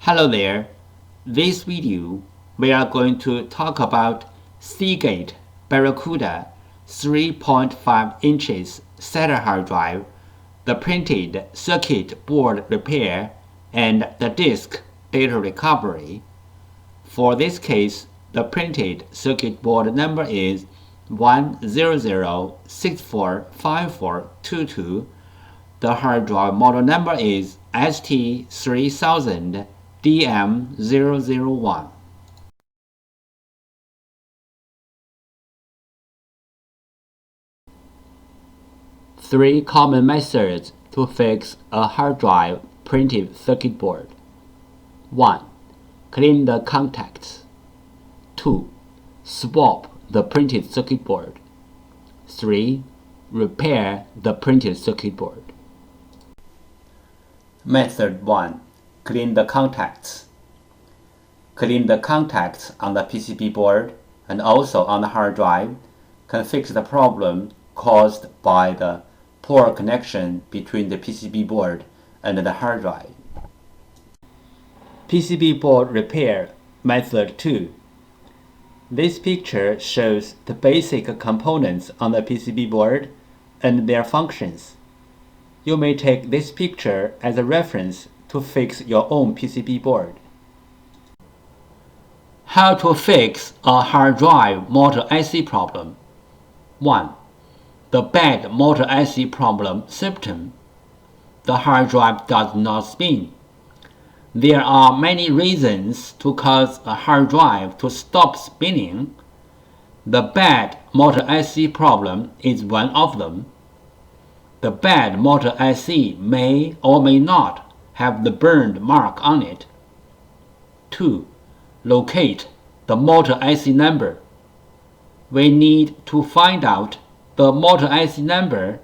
Hello there. This video we are going to talk about Seagate Barracuda 3.5 inches SATA hard drive, the printed circuit board repair, and the disk data recovery. For this case, the printed circuit board number is 100645422. The hard drive model number is ST3000DM001. Three common methods to fix a hard drive printed circuit board. 1. Clean the contacts. 2. Swap the printed circuit board. 3. Repair the printed circuit board. Method 1. Clean the contacts. Clean the contacts on the PCB board and also on the hard drive can fix the problem caused by the poor connection between the PCB board and the hard drive. PCB board repair method 2. This picture shows the basic components on the PCB board and their functions. You may take this picture as a reference to fix your own PCB board. How to fix a hard drive motor IC problem. 1. The bad motor IC problem symptom. The hard drive does not spin. There are many reasons to cause a hard drive to stop spinning. The bad motor IC problem is one of them. The bad motor IC may or may not have the burned mark on it. 2. Locate the motor IC number. We need to find out the motor IC number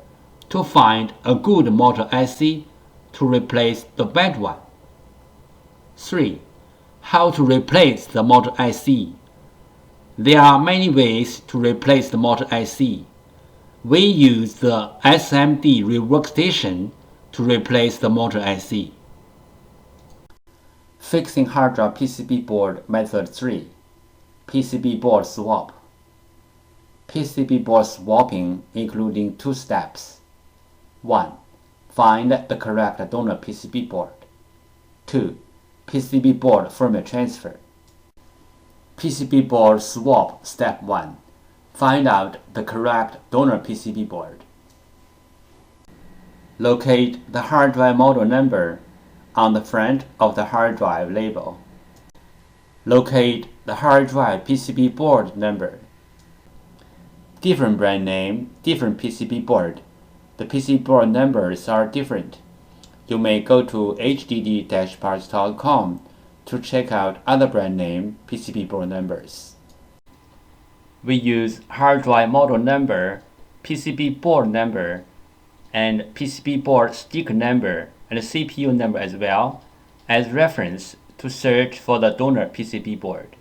to find a good motor IC to replace the bad one. 3. How to replace the motor IC. There are many ways to replace the motor IC. We use the SMD rework station to replace the motor IC. Fixing hard drive PCB board method 3. PCB board swap. PCB board swapping including 2 steps. 1. Find the correct donor PCB board. 2. PCB board firmware transfer. PCB board swap step 1. Find out the correct donor PCB board. Locate the hard drive model number on the front of the hard drive label. Locate the hard drive PCB board number. Different brand name, different PCB board. The PCB board numbers are different. You may go to hddparts.com to check out other brand name PCB board numbers. We use hard drive model number, PCB board number, and PCB board sticker number and CPU number as well as reference to search for the donor PCB board.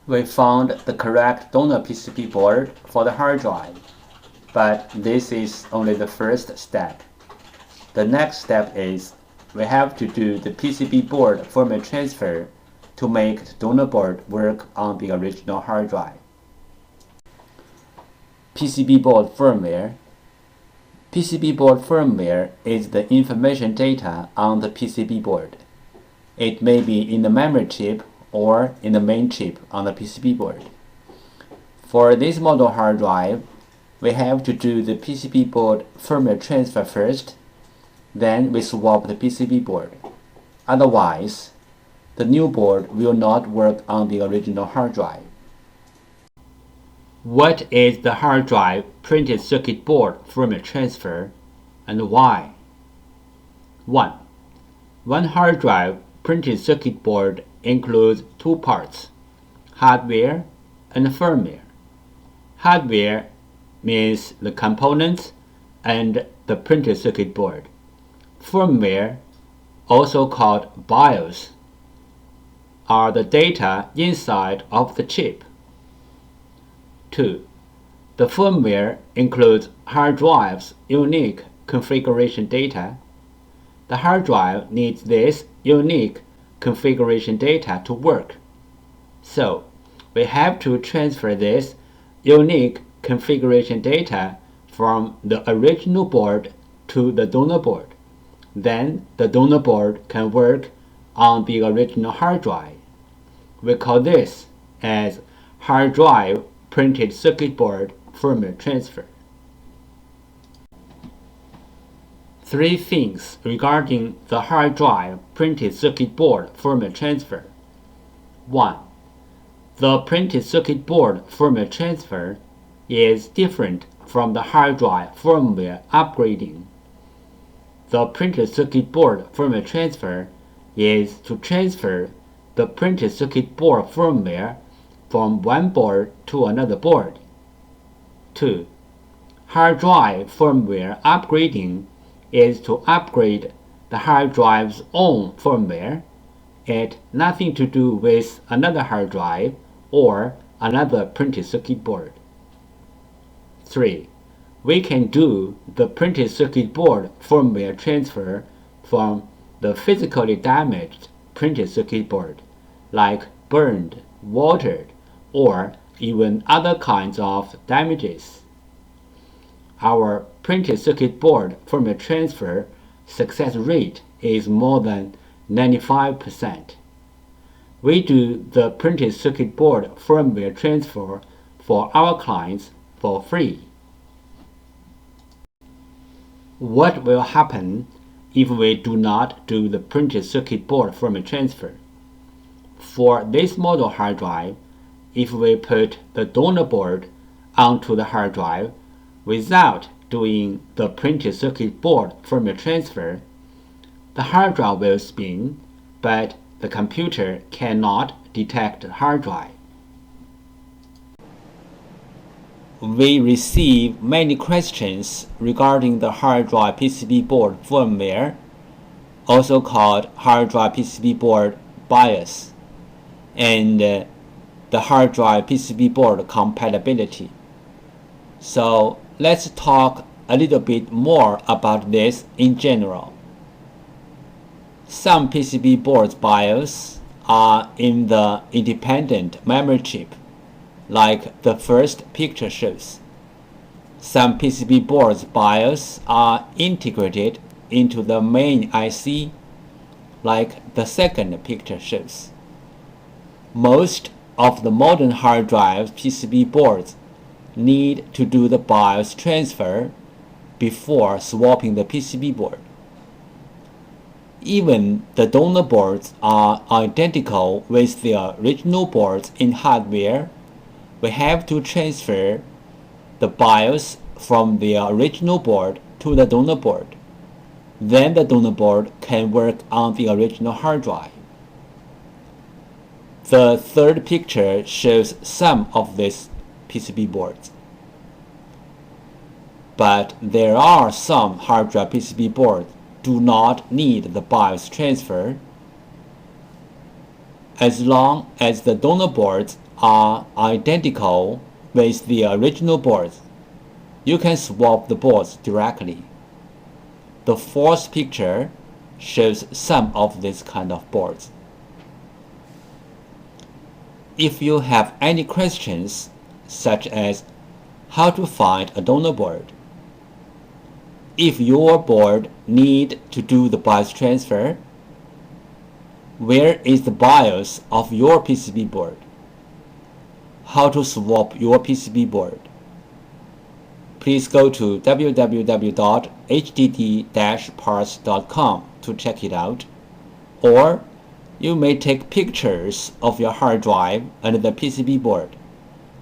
We found the correct donor PCB board for the hard drive, but this is only the first step. The next step is we have to do the PCB board firmware transfer to make the donor board work on the original hard drive. PCB board firmware. PCB board firmware is the information data on the PCB board. It may be in the memory chip or in the main chip on the PCB board. For this model hard drive, we have to do the PCB board firmware transfer first, then we swap the PCB board. Otherwise, the new board will not work on the original hard drive. What is the hard drive printed circuit board firmware transfer and why? 1. One hard drive printed circuit board includes 2 parts, hardware and firmware. Hardware means the components and the printed circuit board. Firmware, also called BIOS, are the data inside of the chip. 2. The firmware includes hard drive's unique configuration data. the hard drive needs this unique configuration data to work. So, we have to transfer this unique configuration data from the original board to the donor board. Then the donor board can work on the original hard drive. We call this as hard drive printed circuit board firmware transfer. 3 things regarding the hard drive printed circuit board firmware transfer. 1. The printed circuit board firmware transfer is different from the hard drive firmware upgrading. The printed circuit board firmware transfer is to transfer the printed circuit board firmware from one board to another board. 2. Hard drive firmware upgrading is to upgrade the hard drive's own firmware. It has nothing to do with another hard drive or another printed circuit board. 3. We can do the printed circuit board firmware transfer from the physically damaged printed circuit board, like burned, watered, or even other kinds of damages. Our printed circuit board firmware transfer success rate is more than 95%. We do the printed circuit board firmware transfer for our clients for free. What will happen if we do not do the printed circuit board firmware transfer? For this model hard drive, if we put the donor board onto the hard drive without doing the printed circuit board firmware transfer, the hard drive will spin, but the computer cannot detect the hard drive. We receive many questions regarding the hard drive PCB board firmware, also called hard drive PCB board BIOS, and the hard drive PCB board compatibility. So let's talk a little bit more about this in general. Some PCB boards BIOS are in the independent memory chip, like the first picture shows. Some PCB boards BIOS are integrated into the main IC, like the second picture shows. Most of the modern hard drive PCB boards need to do the BIOS transfer before swapping the PCB board. Even the donor boards are identical with the original boards in hardware. We have to transfer the BIOS from the original board to the donor board. Then the donor board can work on the original hard drive. The third picture shows some of these PCB boards. But there are some hard drive PCB boards do not need the BIOS transfer. As long as the donor boards are identical with the original boards, you can swap the boards directly. The fourth picture shows some of these kind of boards. If you have any questions, such as how to find a donor board, if your board need to do the BIOS transfer, where is the BIOS of your PCB board, how to swap your PCB board, please go to www.hddparts.com to check it out, or you may take pictures of your hard drive and the PCB board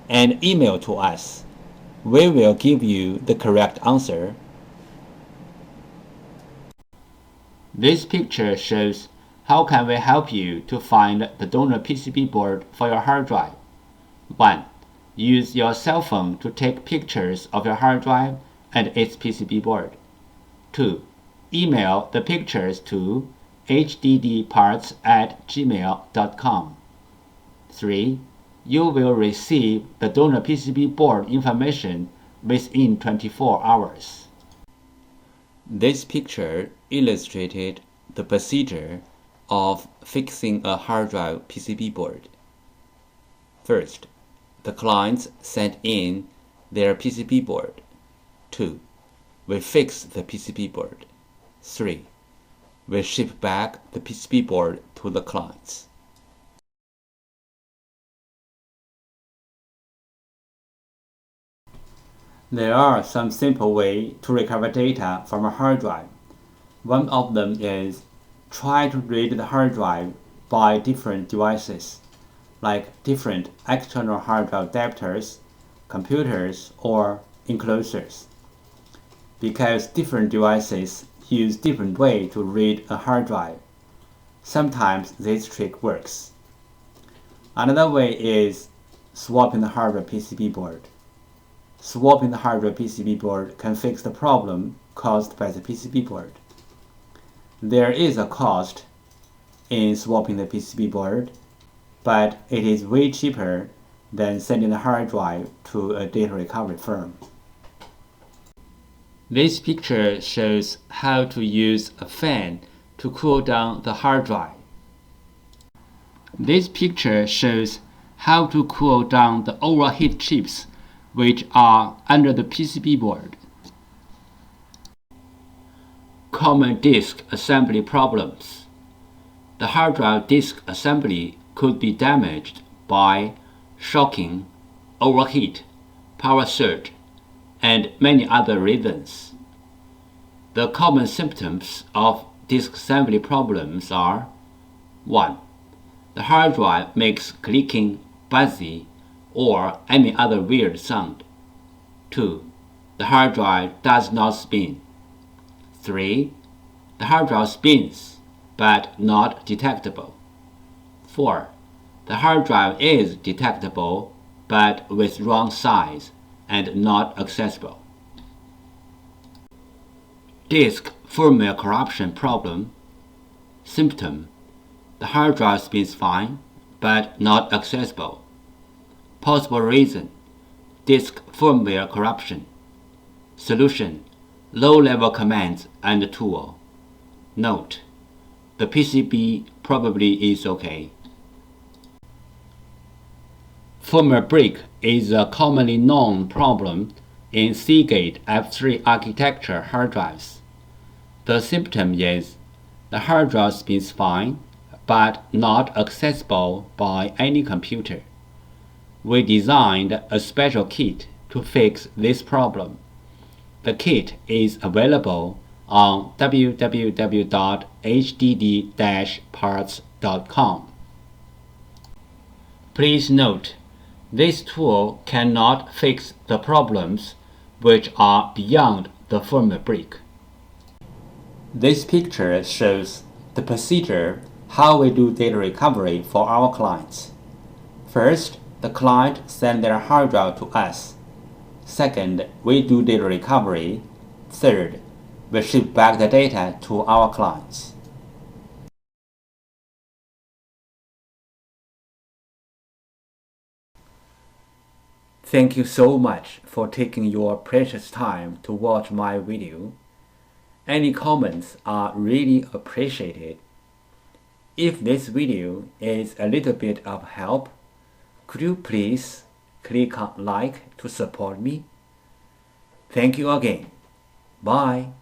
and email to us. We will give you the correct answer. This picture shows how can we help you to find the donor PCB board for your hard drive. 1. Use your cell phone to take pictures of your hard drive and its PCB board. 2. Email the pictures to hddparts@gmail.com. 3. You will receive the donor PCB board information within 24 hours. This picture illustrated the procedure of fixing a hard drive PCB board. First, the clients send in their PCB board. 2. We fix the PCB board. 3. We ship back the PCB board to the clients. There are some simple ways to recover data from a hard drive. One of them is try to read the hard drive by different devices, like different external hard drive adapters, computers, or enclosures. Because different devices use different ways to read a hard drive, sometimes this trick works. Another way is swapping the hard drive PCB board. Swapping the hard drive PCB board can fix the problem caused by the PCB board. There is a cost in swapping the PCB board, but it is way cheaper than sending the hard drive to a data recovery firm. This picture shows how to use a fan to cool down the hard drive. This picture shows how to cool down the overheat chips which are under the PCB board. Common disk assembly problems. The hard drive disk assembly could be damaged by shocking, overheat, power surge, and many other reasons. The common symptoms of disk assembly problems are: 1. The hard drive makes clicking, buzzy, or any other weird sound. 2. The hard drive does not spin. 3. The hard drive spins, but not detectable. 4. The hard drive is detectable, but with wrong size and not accessible. Disk firmware corruption problem. Symptom: the hard drive spins fine, but not accessible. Possible reason: disk firmware corruption. Solution: low-level commands and tool. Note: the PCB probably is okay. Firmware break is a commonly known problem in Seagate F3 architecture hard drives. The symptom is the hard drive spins fine, but not accessible by any computer. We designed a special kit to fix this problem. The kit is available on www.hdd-parts.com. Please note, this tool cannot fix the problems which are beyond the firmware break. This picture shows the procedure how we do data recovery for our clients. First, the client sends their hard drive to us. Second, we do data recovery. Third, we ship back the data to our clients. Thank you so much for taking your precious time to watch my video. Any comments are really appreciated. If this video is a little bit of help, could you please click on like to support me? Thank you again. Bye.